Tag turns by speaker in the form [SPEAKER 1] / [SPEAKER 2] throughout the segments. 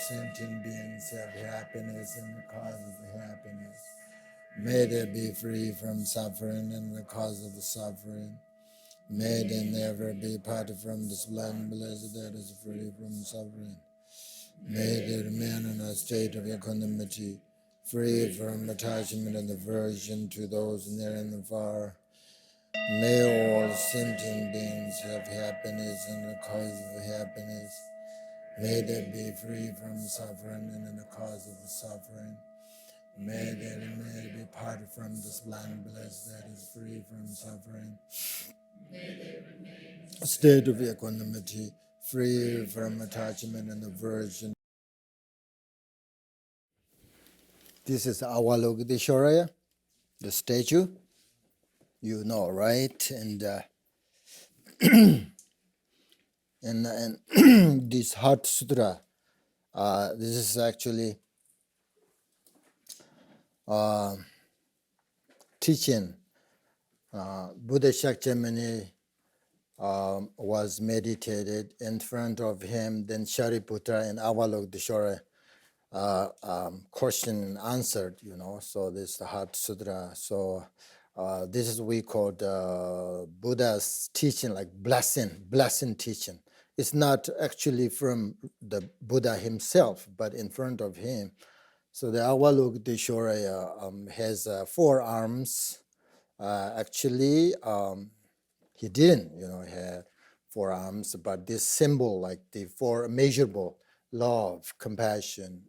[SPEAKER 1] sentient beings have happiness and the causes of happiness. May they be free from suffering and the cause of the suffering. May they never be parted from the sublime bliss that is free from suffering. May they remain in a state of equanimity, free from attachment and aversion to those near and far. May all sentient beings have happiness and the cause of happiness. May they be free from suffering and the cause of the suffering. May they be parted from this blind bliss that is free from suffering. A state of equanimity, free from attachment and aversion. This is Avalokiteshvara, the statue. You know, right? And this Heart Sutra, this is actually teaching. Buddha Shakyamuni was meditated in front of him, then Shariputra and Avalokiteshvara question and answered, so this is the Heart Sutra. So this is we call Buddha's teaching, like blessing teaching. It's not actually from the Buddha himself, but in front of him. So the Avalokiteshvara has 4 arms. Actually, he didn't, have 4 arms, but this symbol, like the 4 measurable, love, compassion,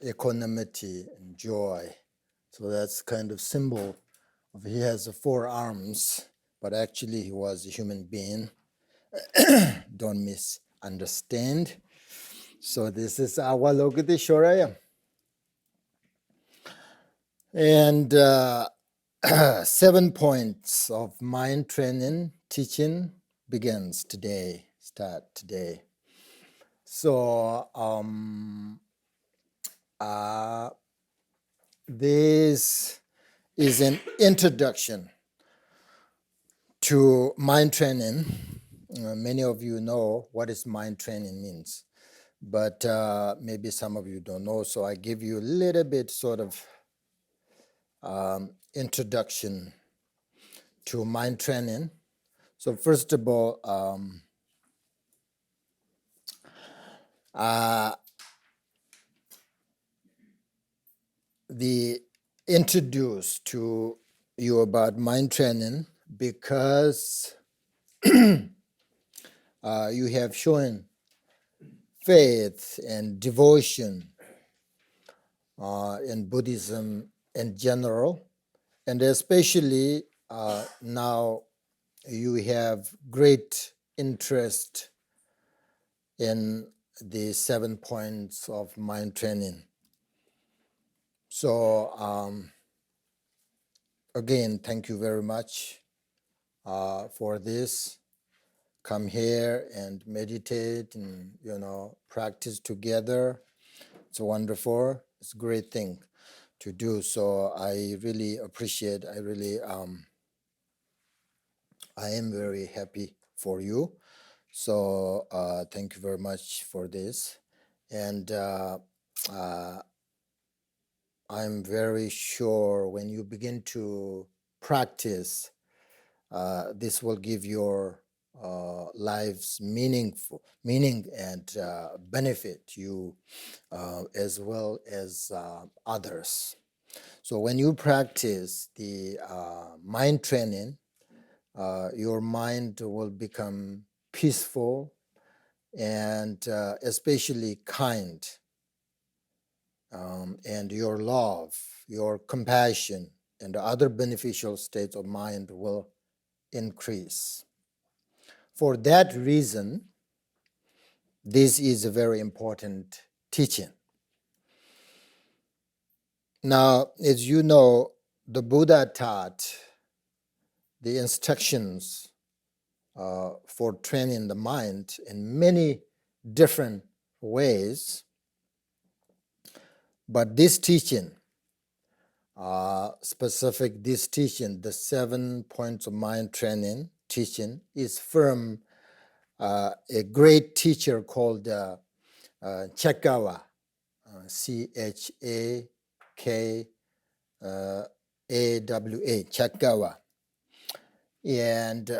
[SPEAKER 1] equanimity, and joy. So that's kind of symbol of he has 4 arms, but actually he was a human being. Don't misunderstand. So this is Avalokiteshvara. And 7 points of mind training teaching begins today, start today. So this is an introduction to mind training. Many of you know what is mind training means, but maybe some of you don't know. So I give you a little bit sort of introduction to mind training. So first of all, the introduce to you about mind training because you have shown faith and devotion in Buddhism in general, and especially now you have great interest in the 7 points of mind training. So again, thank you very much for this. Come here and meditate and practice together. It's wonderful. It's a great thing to do. So I really appreciate. I am very happy for you. So thank you very much for this. And I'm very sure when you begin to practice, this will give your lives meaning and benefit you as well as others. So when you practice the mind training, your mind will become peaceful and especially kind. And your love, your compassion, and other beneficial states of mind will increase. For that reason, this is a very important teaching. Now, as you know, the Buddha taught the instructions for training the mind in many different ways. But this teaching, this teaching, the 7 points of mind training teaching, is from a great teacher called Chekawa, Chakawa, Chekawa. And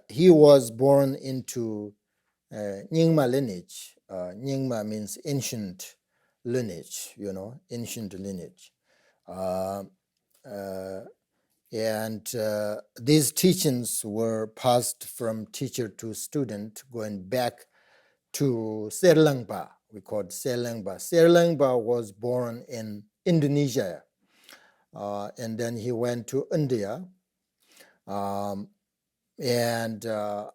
[SPEAKER 1] he was born into Nyingma lineage. Nyingma means ancient lineage, ancient lineage. And these teachings were passed from teacher to student, going back to Serlangpa. We called Serlangpa. Serlangpa was born in Indonesia, and then he went to India, and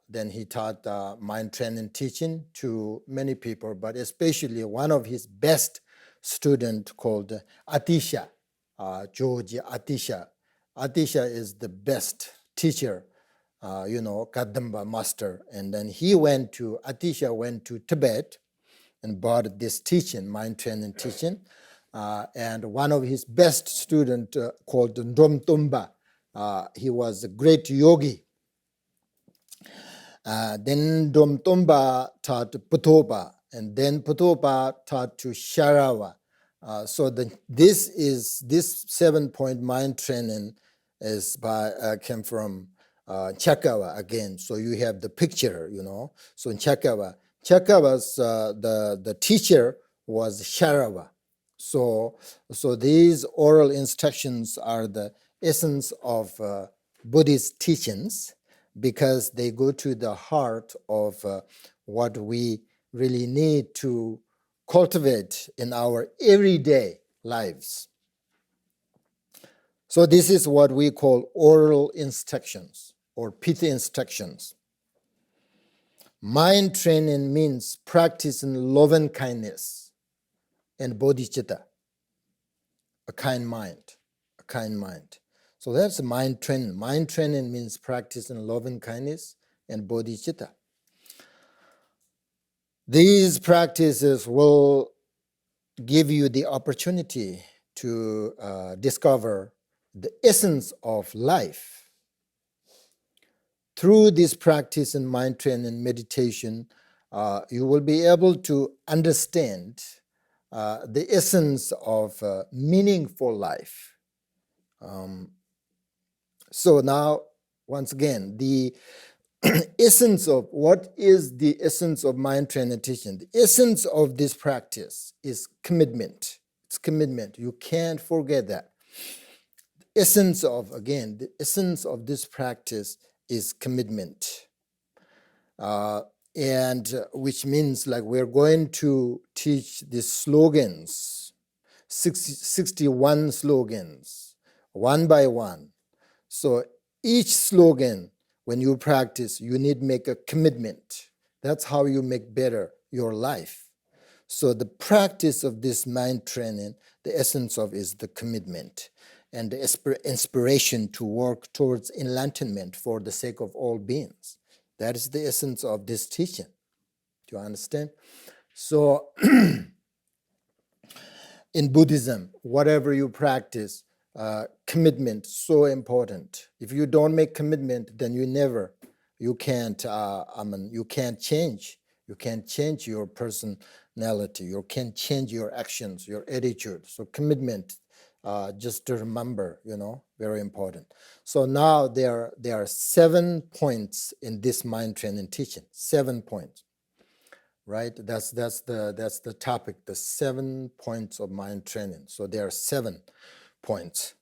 [SPEAKER 1] then he taught mind training teaching to many people, but especially one of his best students called Atisha, Jowo Jé Atisha. Atisha is the best teacher, Kadamba master. And then Atisha went to Tibet and brought this teaching, mind training teaching. And one of his best students called Ndom Tumba, he was a great yogi. Then Ndom Tumba taught Putopa, and then Putopa taught to Sharawa. So this 7-point mind training came from Chakawa again. So you have the picture, So in Chakawa's the teacher was Sharawa. So these oral instructions are the essence of Buddhist teachings, because they go to the heart of what we really need to cultivate in our everyday lives. So this is what we call oral instructions or pitha instructions. Mind training means practicing loving kindness and bodhicitta, a kind mind. So that's mind training. Mind training means practicing loving kindness and bodhicitta. These practices will give you the opportunity to discover the essence of life. Through this practice in mind training meditation, you will be able to understand the essence of meaningful life. So now, once again, the essence of what is the essence of mind training teaching? The essence of this practice is commitment. It's commitment. You can't forget that. The essence of this practice is commitment. And which means like we're going to teach the slogans, 61 slogans, one by one. So each slogan, when you practice, you need to make a commitment. That's how you make better your life. So the practice of this mind training, the essence of is the commitment and the inspiration to work towards enlightenment for the sake of all beings. That is the essence of this teaching. Do you understand? So in Buddhism, whatever you practice, commitment so important. If you don't make commitment, then you can't change. You can't change your personality. You can't change your actions, your attitude. So commitment, just to remember, very important. So now there are 7 points in this mind training teaching. 7 points, right? That's the topic. The 7 points of mind training. So there are 7 points.